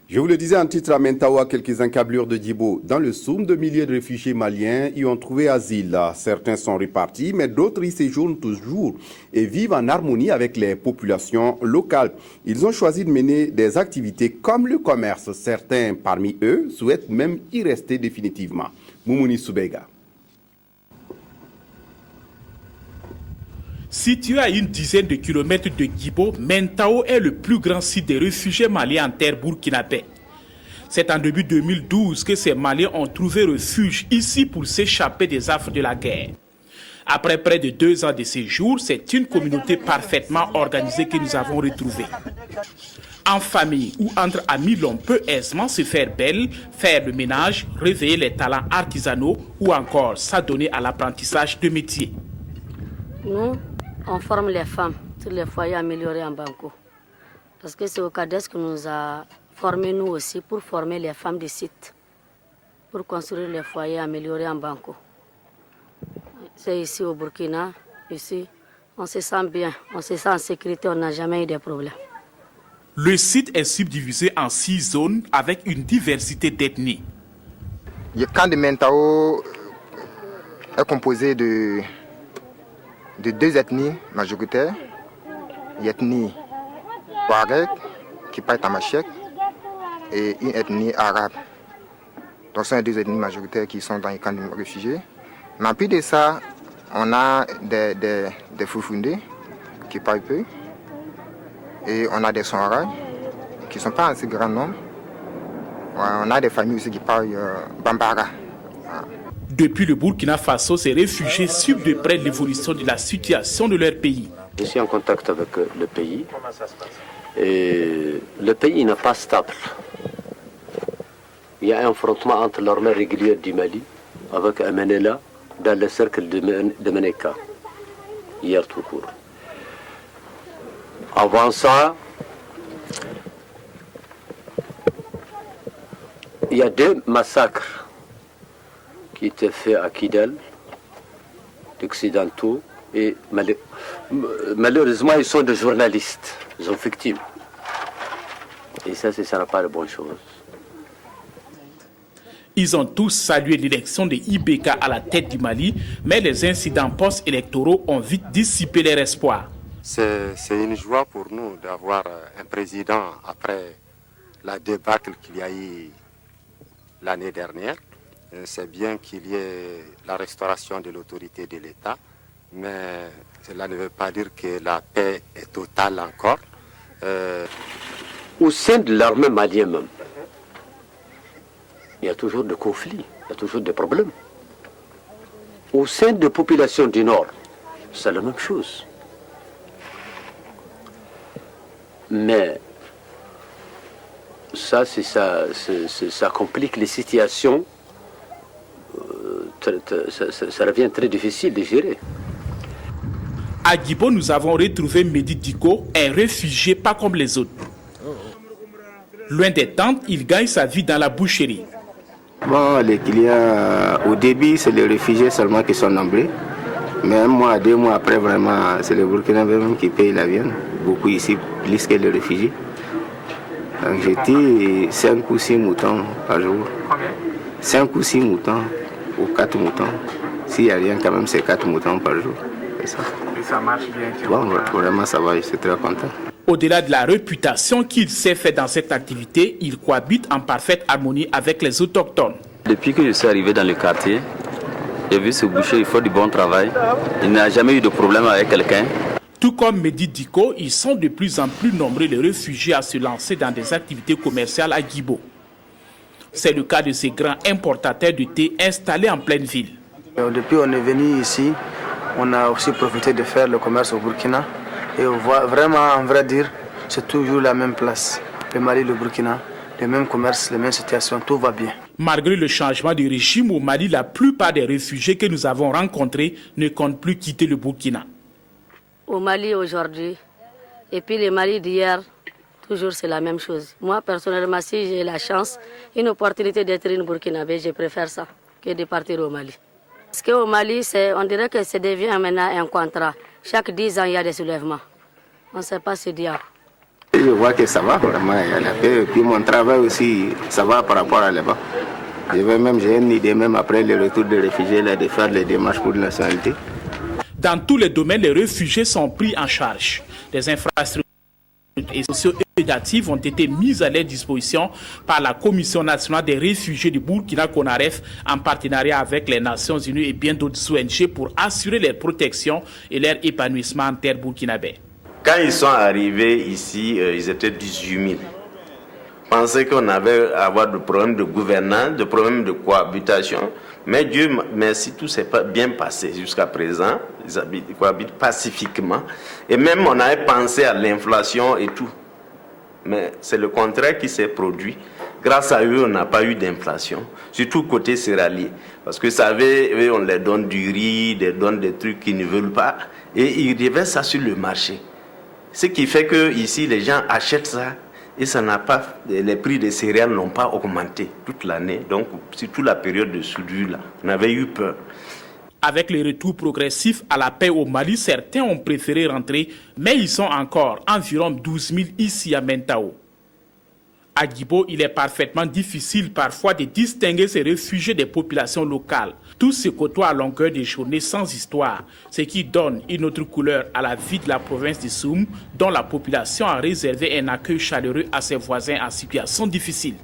Je vous le disais en titre, à Mentao, à quelques encablures de Djibo, dans le Soum, de milliers de réfugiés maliens y ont trouvé asile. Certains sont repartis, mais d'autres y séjournent toujours et vivent en harmonie avec les populations locales. Ils ont choisi de mener des activités comme le commerce. Certains parmi eux souhaitent même y rester définitivement. Moumouni Soubega. Situé à une dizaine de kilomètres de Djibo, Mentao est le plus grand site des réfugiés maliens en terre burkinabé. C'est en début 2012 que ces Maliens ont trouvé refuge ici pour s'échapper des affres de la guerre. Après près de 2 ans de séjour, c'est une communauté parfaitement organisée que nous avons retrouvée. En famille ou entre amis, l'on peut aisément se faire belle, faire le ménage, réveiller les talents artisanaux ou encore s'adonner à l'apprentissage de métiers. Nous, on forme les femmes sur les foyers améliorés en Banco. Parce que c'est au CADES que nous a formés nous aussi pour former les femmes du site, pour construire les foyers améliorés en Banco. C'est ici au Burkina, ici, on se sent bien, on se sent en sécurité, on n'a jamais eu de problème. Le site est subdivisé en 6 zones avec une diversité d'ethnies. Le camp de Mentao est composé de 2 ethnies majoritaires. L'ethnie Touareg, qui parle tamashek, et une ethnie arabe. Donc, ce sont les 2 ethnies majoritaires qui sont dans les camps de réfugiés. Mais en plus de ça, on a des Foufoundés qui parlent peu. Et on a des Songhai qui ne sont pas en si grand nombre. On a des familles aussi qui parlent Bambara. Depuis le Burkina Faso, ces réfugiés suivent de près l'évolution de la situation de leur pays. Je suis en contact avec le pays. Et le pays n'est pas stable. Il y a un affrontement entre l'armée régulière du Mali avec Amenela dans le cercle de Meneka, hier tout court. Avant ça, il y a 2 massacres qui étaient faits à Kidal, d'occidentaux, et malheureusement ils sont des journalistes, ils sont victimes. Et ça ne sera pas de bonne chose. Ils ont tous salué l'élection de Ibeka à la tête du Mali, mais les incidents post-électoraux ont vite dissipé leur espoir. C'est une joie pour nous d'avoir un président après la débâcle qu'il y a eu l'année dernière. C'est bien qu'il y ait la restauration de l'autorité de l'État, mais cela ne veut pas dire que la paix est totale encore. Au sein de l'armée malienne même, il y a toujours des conflits, il y a toujours des problèmes. Au sein des populations du Nord, c'est la même chose. Mais ça complique les situations. Ça devient très difficile de gérer. À Djibo, nous avons retrouvé Mehdi Diko, un réfugié pas comme les autres. Loin des tentes, il gagne sa vie dans la boucherie. Bon, les clients, au début, c'est les réfugiés seulement qui sont nombreux. Mais 1 mois, 2 mois après, vraiment, c'est les Burkinabés même qui payent la viande. Beaucoup ici, plus que les réfugiés. Donc j'ai dit 5 ou 6 moutons par jour. 5 ou 6 moutons ou 4 moutons. S'il n'y a rien, quand même, c'est 4 moutons par jour. C'est ça. Et ça marche bien? Bon, vraiment, ça va, je suis très content. Au-delà de la réputation qu'il s'est fait dans cette activité, il cohabite en parfaite harmonie avec les autochtones. Depuis que je suis arrivé dans le quartier, j'ai vu ce boucher, il fait du bon travail. Il n'a jamais eu de problème avec quelqu'un. Tout comme Mehdi Diko, ils sont de plus en plus nombreux les réfugiés à se lancer dans des activités commerciales à Djibo. C'est le cas de ces grands importateurs de thé installés en pleine ville. Depuis qu'on est venu ici, on a aussi profité de faire le commerce au Burkina. Et on voit vraiment, en vrai dire, c'est toujours la même place. Le Mali, le Burkina, le même commerce, les mêmes situations, tout va bien. Malgré le changement de régime au Mali, la plupart des réfugiés que nous avons rencontrés ne comptent plus quitter le Burkina. Au Mali aujourd'hui, et puis le Mali d'hier, toujours c'est la même chose. Moi, personnellement, si j'ai la chance, une opportunité d'être une Burkinabé, je préfère ça que de partir au Mali. Parce qu'au Mali, on dirait que ça devient maintenant un contrat. Chaque 10 ans, il y a des soulèvements. On ne sait pas se dire. Je vois que ça va vraiment, il y a la paix. Et puis mon travail aussi, ça va par rapport à là-bas. J'ai une idée même après le retour des réfugiés là, de faire les démarches pour la nationalité. Dans tous les domaines, les réfugiés sont pris en charge. Des infrastructures et socio-éducatives ont été mises à leur disposition par la Commission nationale des réfugiés du Burkina Conaref en partenariat avec les Nations Unies et bien d'autres ONG pour assurer leur protection et leur épanouissement en terre burkinabé. Quand ils sont arrivés ici, ils étaient 18 000. Je pensais qu'on avait à avoir des problèmes de gouvernance, des problèmes de cohabitation. Mais Dieu merci, tout s'est bien passé jusqu'à présent. Ils cohabitent pacifiquement. Et même on avait pensé à l'inflation et tout. Mais c'est le contraire qui s'est produit. Grâce à eux, on n'a pas eu d'inflation. Surtout côté céréalier. Parce que vous savez, eux, on leur donne du riz, on leur donne des trucs qu'ils ne veulent pas. Et ils déversent ça sur le marché. Ce qui fait que ici les gens achètent ça. Et ça n'a pas, les prix des céréales n'ont pas augmenté toute l'année. Donc, surtout la période de soudure, là, on avait eu peur. Avec le retour progressif à la paix au Mali, certains ont préféré rentrer, mais ils sont encore environ 12 000 ici à Mentao. À Djibo, il est parfaitement difficile parfois de distinguer ces réfugiés des populations locales. Tous se côtoient à longueur de journée sans histoire, ce qui donne une autre couleur à la vie de la province de Soum, dont la population a réservé un accueil chaleureux à ses voisins en situation difficile.